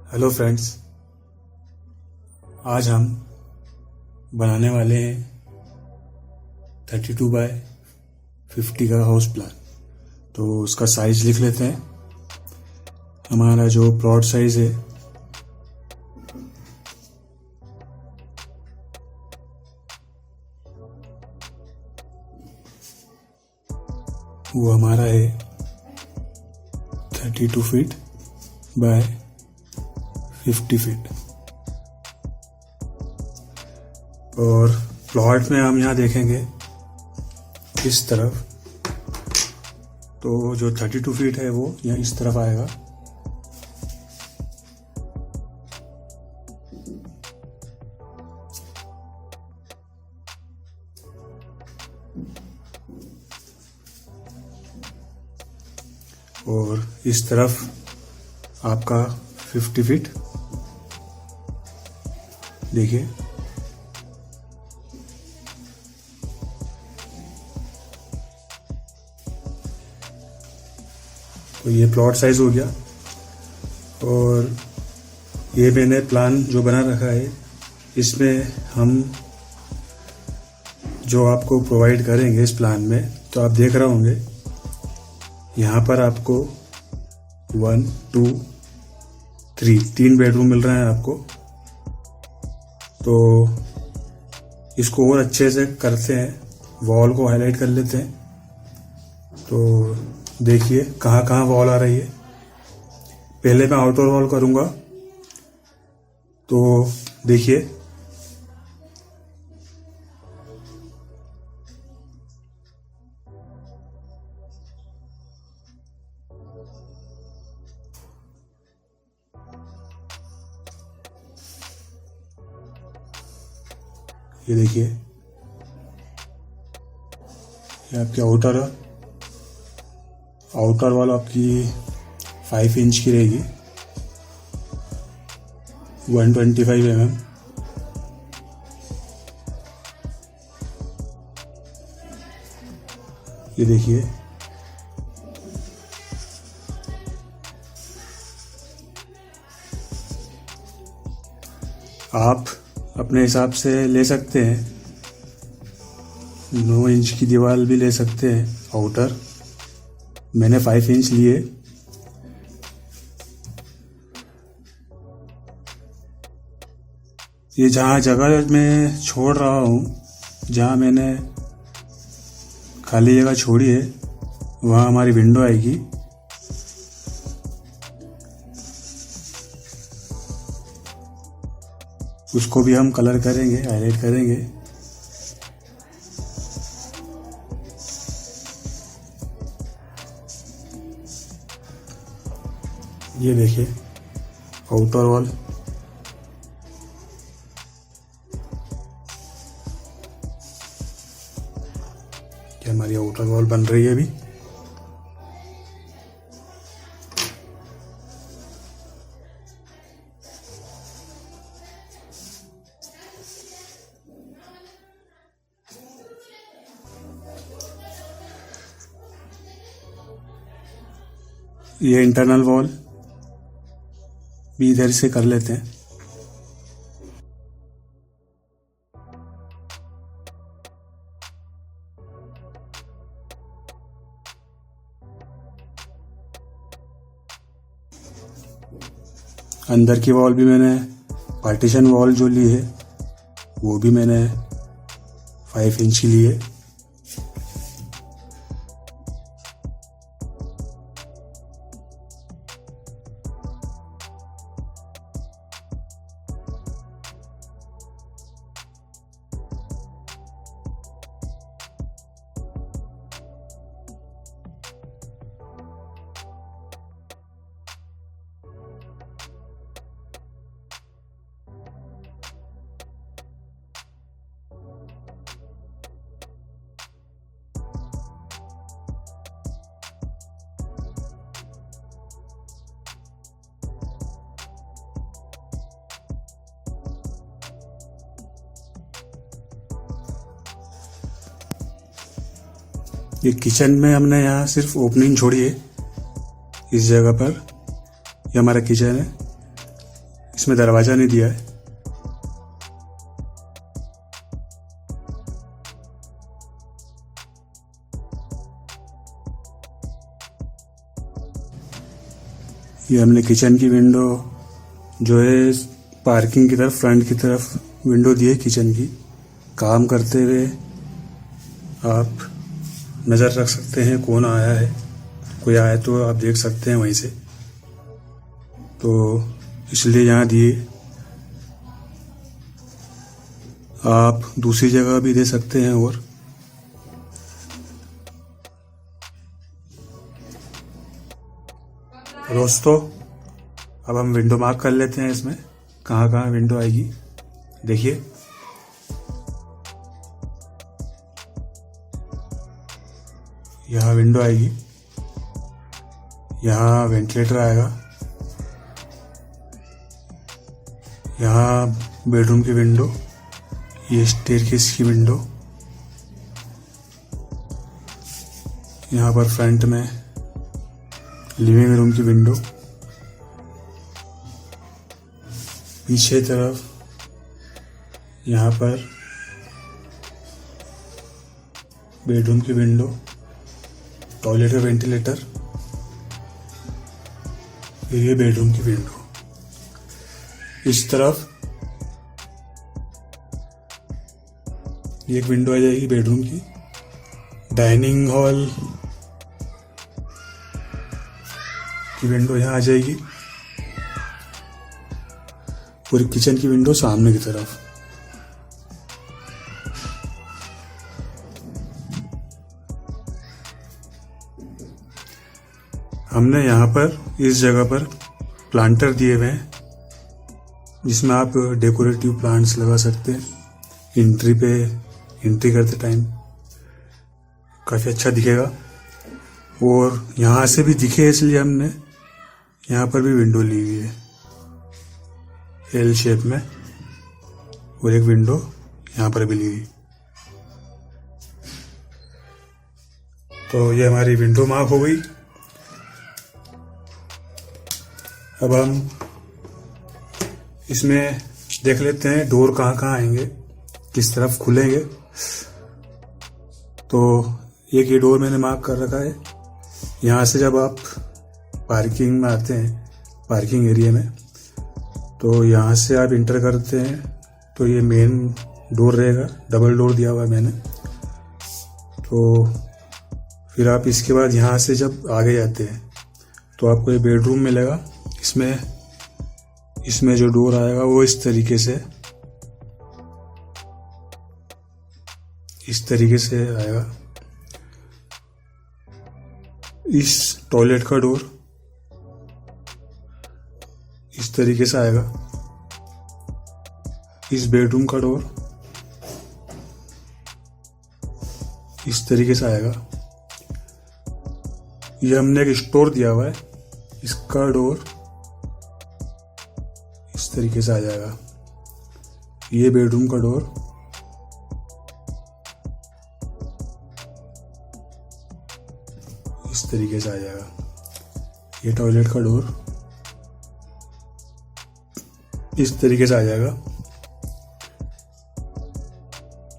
Hello friends, आज हम बनाने वाले हैं 32x50 का हाउस प्लान। तो उसका साइज लिख लेते हैं। हमारा जो प्लॉट साइज है वो हमारा है 32 फीट बाय 50 फीट। और प्लॉट में हम यहाँ देखेंगे इस तरफ, तो जो 32 फीट है वो यहाँ इस तरफ आएगा। और इस तरफ आपका 50 फीट देखिए। तो ये प्लॉट साइज हो गया। और ये मैंने प्लान जो बना रखा है, इसमें हम जो आपको प्रोवाइड करेंगे इस प्लान में, तो आप देख रहे होंगे यहाँ पर आपको 1, 2, 3 बेडरूम मिल रहे हैं आपको। तो इसको और अच्छे से करते हैं, वॉल को हाईलाइट कर लेते हैं। तो देखिए कहाँ कहाँ वॉल आ रही है। पहले मैं आउटर वॉल करूँगा, तो देखिए ये देखिए, ये आपकी आउटर वॉल आपकी 5 इंच की रहेगी, 125 mm। ये देखिए, आप अपने हिसाब से ले सकते हैं। 9 इंच की दीवार भी ले सकते हैं आउटर। मैंने 5 इंच लिए। ये जहाँ जगह मैं छोड़ रहा हूँ, जहाँ मैंने खाली जगह छोड़ी है, वहाँ हमारी विंडो आएगी। उसको भी हम कलर करेंगे, हाईलाइट करेंगे। ये देखिए आउटर वॉल। ये हमारी आउटर वॉल बन रही है अभी। ये इंटरनल वॉल भी इधर से कर लेते हैं। अंदर की वॉल भी मैंने पार्टीशन वॉल जो ली है वो भी मैंने 5 इंच की ली है। ये किचन में हमने यहाँ सिर्फ ओपनिंग छोड़ी है इस जगह पर। ये हमारा किचन है। इसमें दरवाजा नहीं दिया है। ये हमने किचन की विंडो जो है पार्किंग की तरफ, फ्रंट की तरफ विंडो दी है किचन की। काम करते हुए आप नज़र रख सकते हैं कौन आया है, कोई आया तो आप देख सकते हैं वहीं से, तो इसलिए यहाँ दिए। आप दूसरी जगह भी दे सकते हैं। और दोस्तों अब हम विंडो मार्क कर लेते हैं, इसमें कहाँ कहाँ विंडो आएगी। देखिए यहाँ विंडो आएगी, यहाँ वेंटिलेटर आएगा, यहाँ बेडरूम की विंडो, ये स्टेयरकेस की विंडो, यहाँ पर फ्रंट में लिविंग रूम की विंडो, पीछे तरफ यहाँ पर बेडरूम की विंडो, टॉयलेट का वेंटिलेटर, ये बेडरूम की विंडो। इस तरफ एक विंडो आ जाएगी बेडरूम की। डाइनिंग हॉल की विंडो यहाँ आ जाएगी। पूरी किचन की विंडो सामने की तरफ। हमने यहाँ पर इस जगह पर प्लांटर दिए हुए हैं जिसमें आप डेकोरेटिव प्लांट्स लगा सकते हैं। एंट्री करते टाइम काफ़ी अच्छा दिखेगा, और यहाँ से भी दिखे इसलिए हमने यहाँ पर भी विंडो ली हुई है एल शेप में, और एक विंडो यहाँ पर भी ली हुई। तो ये हमारी विंडो मार्क हो गई। अब हम इसमें देख लेते हैं डोर कहाँ कहाँ आएंगे, किस तरफ खुलेंगे। तो एक ये डोर मैंने मार्क कर रखा है। यहाँ से जब आप पार्किंग में आते हैं, पार्किंग एरिया में, तो यहाँ से आप इंटर करते हैं तो ये मेन डोर रहेगा। डबल डोर दिया हुआ है मैंने। तो फिर आप इसके बाद यहाँ से जब आगे जाते हैं तो आपको ये बेडरूम मिलेगा। इसमें जो डोर आएगा वो इस तरीके से आएगा। इस टॉयलेट का डोर इस तरीके से आएगा। इस बेडरूम का डोर इस तरीके से आएगा। ये हमने एक स्टोर दिया हुआ है, इसका डोर इस तरीके से आ जाएगा। ये बेडरूम का डोर इस तरीके से आ जाएगा। ये टॉयलेट का डोर इस तरीके से आ जाएगा।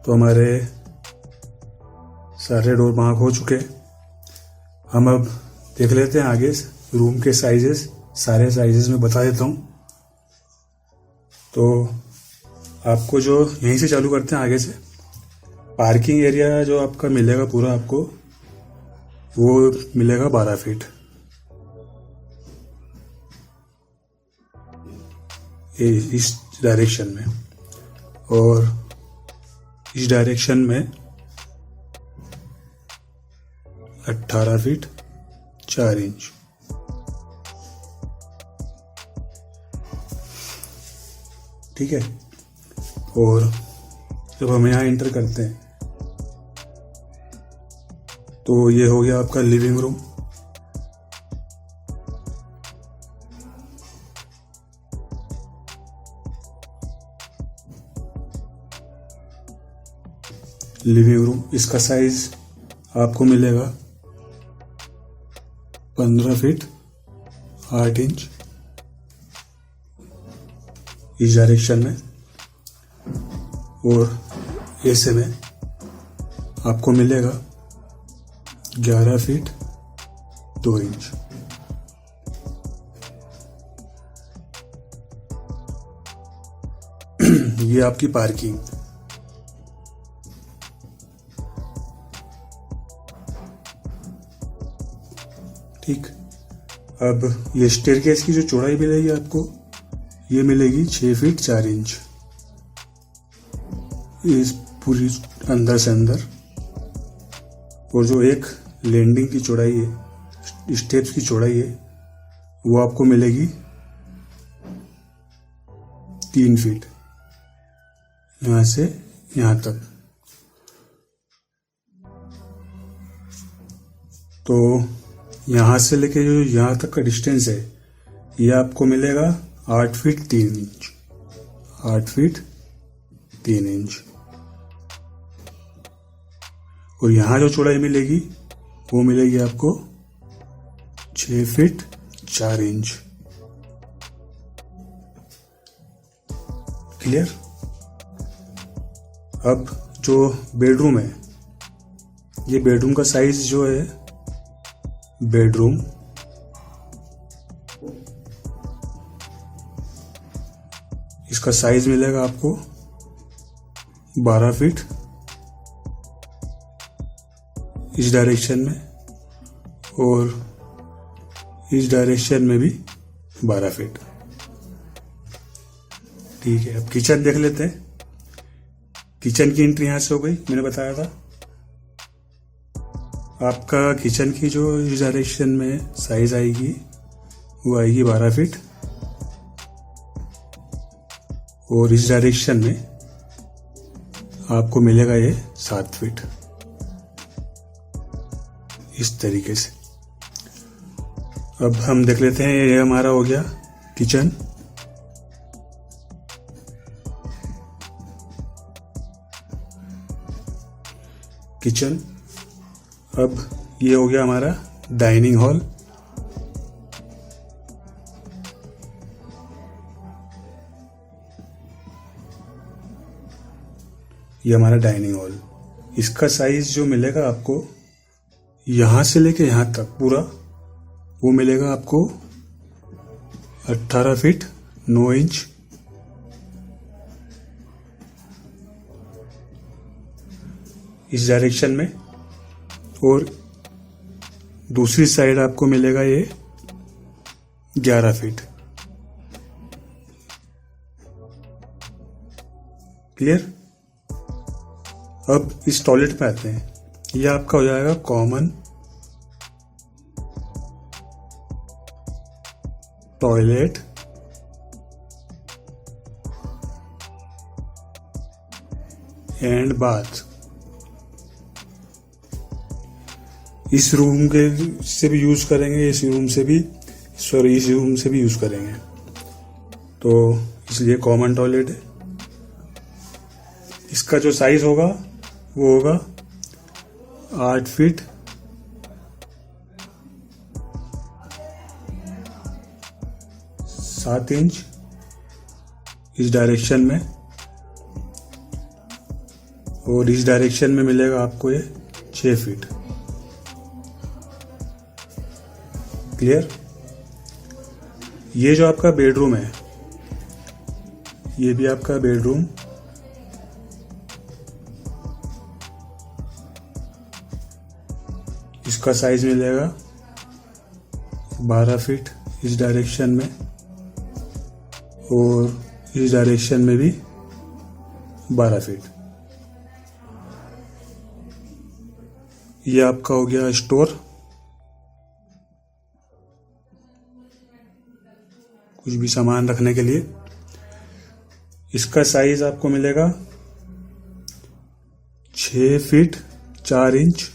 तो हमारे सारे डोर मार्क हो चुके। हम अब देख लेते हैं आगे रूम के साइजेस। सारे साइजेस में बता देता हूँ। तो आपको जो यहीं से चालू करते हैं आगे से, पार्किंग एरिया जो आपका मिलेगा पूरा आपको वो मिलेगा 12 फीट। इस डायरेक्शन में, और इस डायरेक्शन में 18 फीट 4 इंच। ठीक है। और जब हम यहाँ एंटर करते हैं तो ये हो गया आपका लिविंग रूम। लिविंग रूम इसका साइज आपको मिलेगा 15 फीट 8 इंच। इस डायरेक्शन में, और ऐसे में आपको मिलेगा 11 फीट 2 इंच। ये आपकी पार्किंग। ठीक, अब ये स्टेयरकेस की जो चौड़ाई मिलेगी आपको, ये मिलेगी 6 फीट 4 इंच। इस पूरी अंदर से अंदर, और जो एक लैंडिंग की चौड़ाई है, स्टेप्स की चौड़ाई है, वो आपको मिलेगी 3 फीट, यहां से यहां तक। तो यहां से लेके जो यहां तक का डिस्टेंस है, ये आपको मिलेगा 8 फीट 3 इंच। 8 feet 3 inch. और यहां जो चौड़ाई मिलेगी वो मिलेगी आपको 6 फीट 4 इंच। क्लियर? अब जो बेडरूम है, ये बेडरूम का साइज जो है, बेडरूम इसका साइज मिलेगा आपको 12 फीट इस डायरेक्शन में, और इस डायरेक्शन में भी 12 फीट। ठीक है, अब किचन देख लेते हैं। किचन की एंट्री यहां से हो गई, मैंने बताया था। आपका किचन की जो इस डायरेक्शन में साइज आएगी, वो आएगी 12 फीट, और इस डायरेक्शन में आपको मिलेगा ये 7 फीट, इस तरीके से। अब हम देख लेते हैं, ये हमारा हो गया किचन। किचन, अब ये हो गया हमारा डाइनिंग हॉल। ये हमारा डाइनिंग हॉल, इसका साइज जो मिलेगा आपको, यहां से लेके यहां तक पूरा, वो मिलेगा आपको 18 फीट 9 इंच। इस डायरेक्शन में, और दूसरी साइड आपको मिलेगा ये 11 फीट। क्लियर? अब इस टॉयलेट पे आते हैं। ये आपका हो जाएगा कॉमन टॉयलेट एंड बाथ। इस रूम के से भी यूज करेंगे, इस रूम से भी, सॉरी इस रूम से भी यूज करेंगे, तो इसलिए कॉमन टॉयलेट है। इसका जो साइज होगा वो होगा 8 फीट 7 इंच इस डायरेक्शन में, और इस डायरेक्शन में मिलेगा आपको ये 6 फीट। क्लियर? ये जो आपका बेडरूम है, ये भी आपका बेडरूम। इसका साइज मिलेगा 12 फीट इस डायरेक्शन में, और इस डायरेक्शन में भी 12 फीट। ये आपका हो गया स्टोर, कुछ भी सामान रखने के लिए। इसका साइज आपको मिलेगा 6 फीट 4 इंच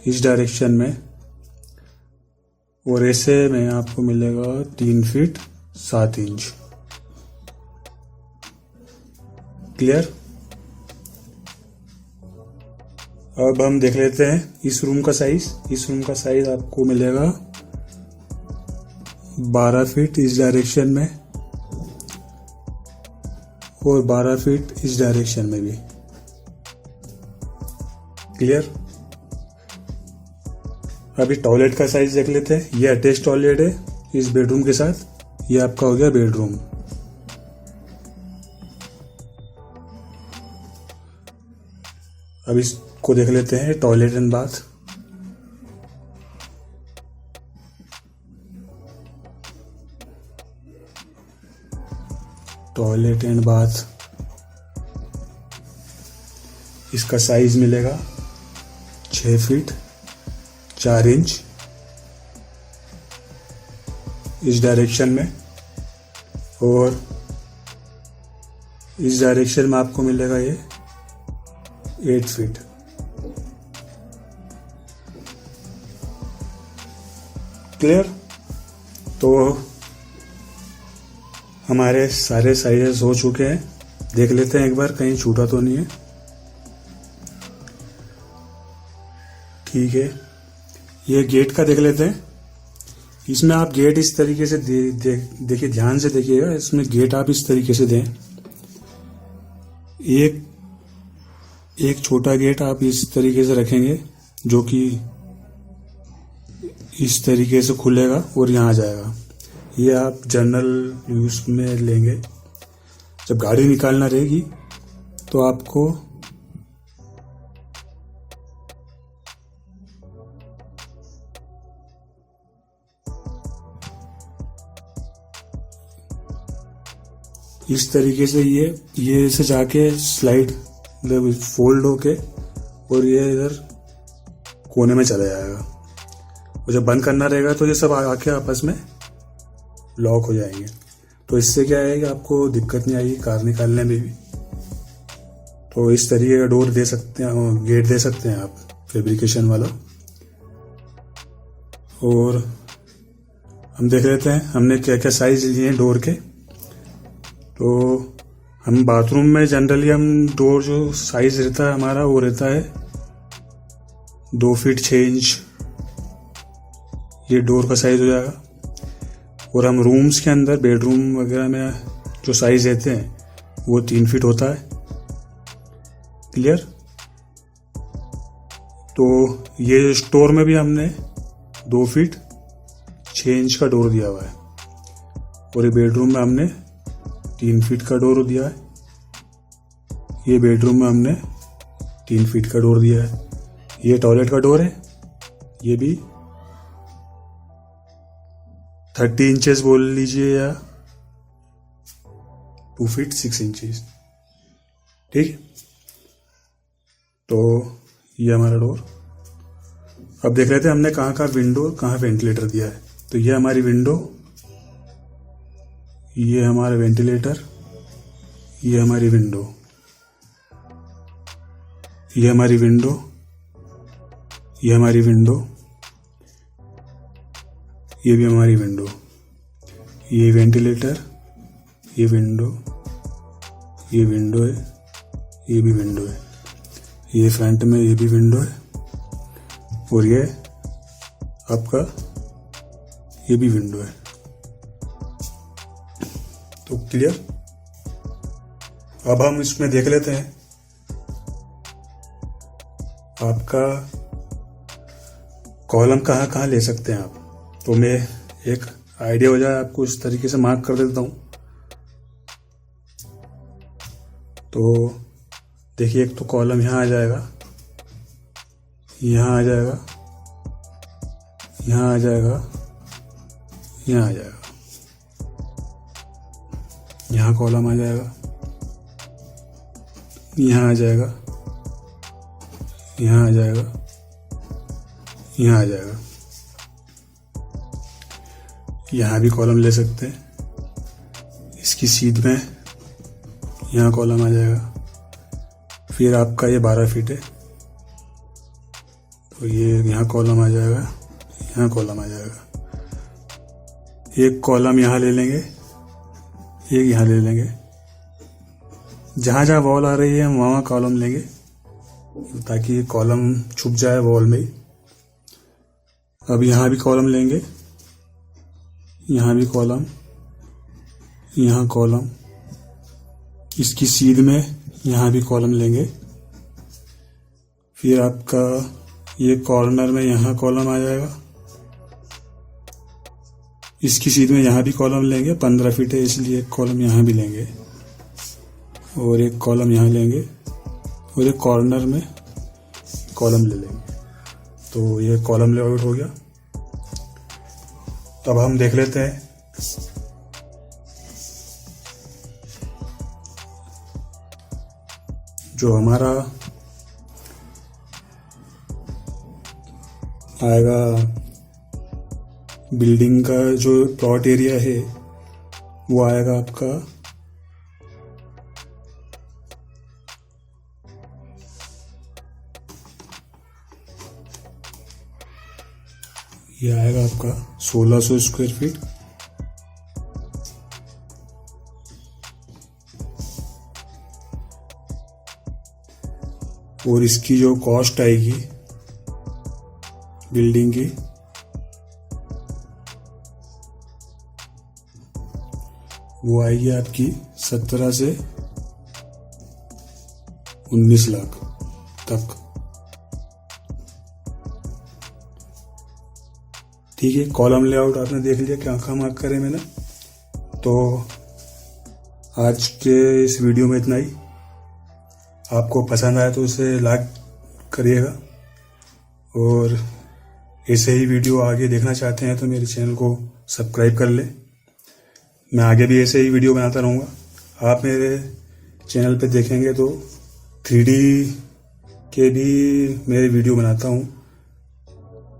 इस डायरेक्शन में, और ऐसे में आपको मिलेगा 3 फीट 7 इंच। क्लियर? अब हम देख लेते हैं इस रूम का साइज। इस रूम का साइज आपको मिलेगा 12 फीट इस डायरेक्शन में, और 12 फीट इस डायरेक्शन में भी। क्लियर। अभी टॉयलेट का साइज देख लेते हैं। ये अटैच टॉयलेट है इस बेडरूम के साथ। ये आपका हो गया बेडरूम। अब इसको देख लेते हैं toilet and bath. Toilet and bath, इसका साइज मिलेगा 6 फीट 4 इंच इस डायरेक्शन में, और इस डायरेक्शन में आपको मिलेगा ये 8 फीट। क्लियर। तो हमारे सारे साइजेस हो चुके हैं। देख लेते हैं एक बार कहीं छूटा तो नहीं है। ठीक है, ये गेट का देख लेते हैं। इसमें आप गेट इस तरीके से देखिए, ध्यान से देखिएगा। इसमें गेट आप इस तरीके से दें। एक छोटा गेट आप इस तरीके से रखेंगे जो कि इस तरीके से खुलेगा और यहाँ आ जाएगा। ये आप जनरल यूज में लेंगे। जब गाड़ी निकालना रहेगी तो आपको इस तरीके से ये ऐसे जाके स्लाइड फोल्ड होके और ये इधर कोने में चला जाएगा। और जब बंद करना रहेगा तो ये सब आके आपस में लॉक हो जाएंगे। तो इससे क्या है कि आपको दिक्कत नहीं आएगी कार निकालने में भी। तो इस तरीके का डोर दे सकते हैं, गेट दे सकते हैं आप फैब्रिकेशन वाला। और हम देख लेते हैं हमने क्या क्या साइज लिए हैं डोर के। तो हम बाथरूम में जनरली हम डोर जो साइज रहता है हमारा वो रहता है 2 फीट 6 इंच। ये डोर का साइज हो जाएगा। और हम रूम्स के अंदर बेडरूम वगैरह में जो साइज देते हैं वो 3 फीट होता है। क्लियर। तो ये स्टोर में भी हमने 2 फीट 6 इंच का डोर दिया हुआ है। और ये बेडरूम में हमने 3 फीट का डोर दिया है। ये बेडरूम में हमने 3 फीट का डोर दिया है। ये टॉयलेट का डोर है। ये भी 30 इंचेस बोल लीजिए या 2 फीट 6 इंचेस। ठीक। तो ये हमारा डोर। अब देख लेते हैं हमने कहाँ कहाँ विंडो कहाँ वेंटिलेटर दिया है। तो ये हमारी विंडो, ये हमारा वेंटिलेटर, ये हमारी विंडो, ये हमारी विंडो, ये हमारी विंडो, ये भी हमारी विंडो, ये वेंटिलेटर, ये विंडो, ये विंडो है, ये भी विंडो है, ये फ्रंट में ये भी विंडो है, और ये आपका ये भी विंडो है। तो क्लियर। अब हम इसमें देख लेते हैं आपका कॉलम कहाँ कहाँ ले सकते हैं आप। तो मैं एक आइडिया हो जाए आपको इस तरीके से मार्क कर देता हूं। तो देखिए एक तो कॉलम यहाँ आ जाएगा, यहाँ आ जाएगा, यहाँ आ जाएगा, यहाँ आ जाएगा, यहाँ कॉलम आ जाएगा, यहाँ आ जाएगा, यहाँ आ जाएगा, यहाँ आ जाएगा। यहाँ भी कॉलम ले सकते हैं। इसकी सीध में यहाँ कॉलम आ जाएगा। फिर आपका ये 12 फीट है तो ये यहाँ कॉलम आ जाएगा, यहाँ कॉलम आ जाएगा। एक कॉलम यहाँ ले लेंगे, एक यहाँ ले लेंगे। जहाँ जहाँ वॉल आ रही है हम वहाँ कॉलम लेंगे ताकि कॉलम छुप जाए वॉल में ही। अब यहाँ भी कॉलम लेंगे, यहाँ भी कॉलम, यहाँ कॉलम, इसकी सीध में यहाँ भी कॉलम लेंगे। फिर आपका ये कॉर्नर में यहाँ कॉलम आ जाएगा। इसकी सीध में यहाँ भी कॉलम लेंगे, 15 फीट है इसलिए एक कॉलम यहाँ भी लेंगे और एक कॉलम यहाँ लेंगे और एक कॉर्नर में कॉलम ले लेंगे। तो ये कॉलम लेआउट हो गया। अब हम देख लेते हैं जो हमारा आएगा बिल्डिंग का जो प्लॉट एरिया है वो आएगा आपका ये आएगा आपका 1600 स्क्वायर फीट। और इसकी जो कॉस्ट आएगी बिल्डिंग की वो आएगी आपकी 17 से 19 लाख तक। ठीक है, कॉलम लेआउट आपने देख लिया क्या क्या मार्क करे मैंने। तो आज के इस वीडियो में इतना ही। आपको पसंद आया तो उसे लाइक करिएगा और ऐसे ही वीडियो आगे देखना चाहते हैं तो मेरे चैनल को सब्सक्राइब कर लें। मैं आगे भी ऐसे ही वीडियो बनाता रहूँगा। आप मेरे चैनल पे देखेंगे तो 3D के भी मेरे वीडियो बनाता हूँ।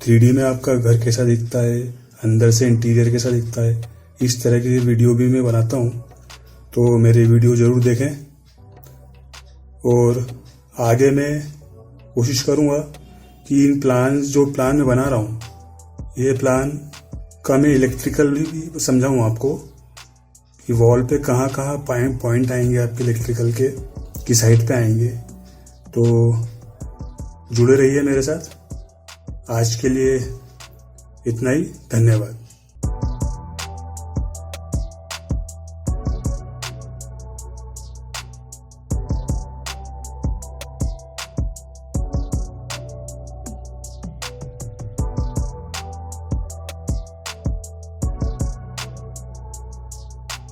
3D में आपका घर कैसा दिखता है, अंदर से इंटीरियर कैसा दिखता है, इस तरह की वीडियो भी मैं बनाता हूँ। तो मेरे वीडियो ज़रूर देखें और आगे मैं कोशिश करूँगा कि इन प्लान्स जो प्लान मैं बना रहा हूँ ये प्लान का मैं इलेक्ट्रिकल भी समझाऊँ आपको कि वॉल पे कहाँ कहाँ पॉइंट आएंगे आपके इलेक्ट्रिकल के, किस साइड पे आएंगे। तो जुड़े रहिए मेरे साथ। आज के लिए इतना ही, धन्यवाद।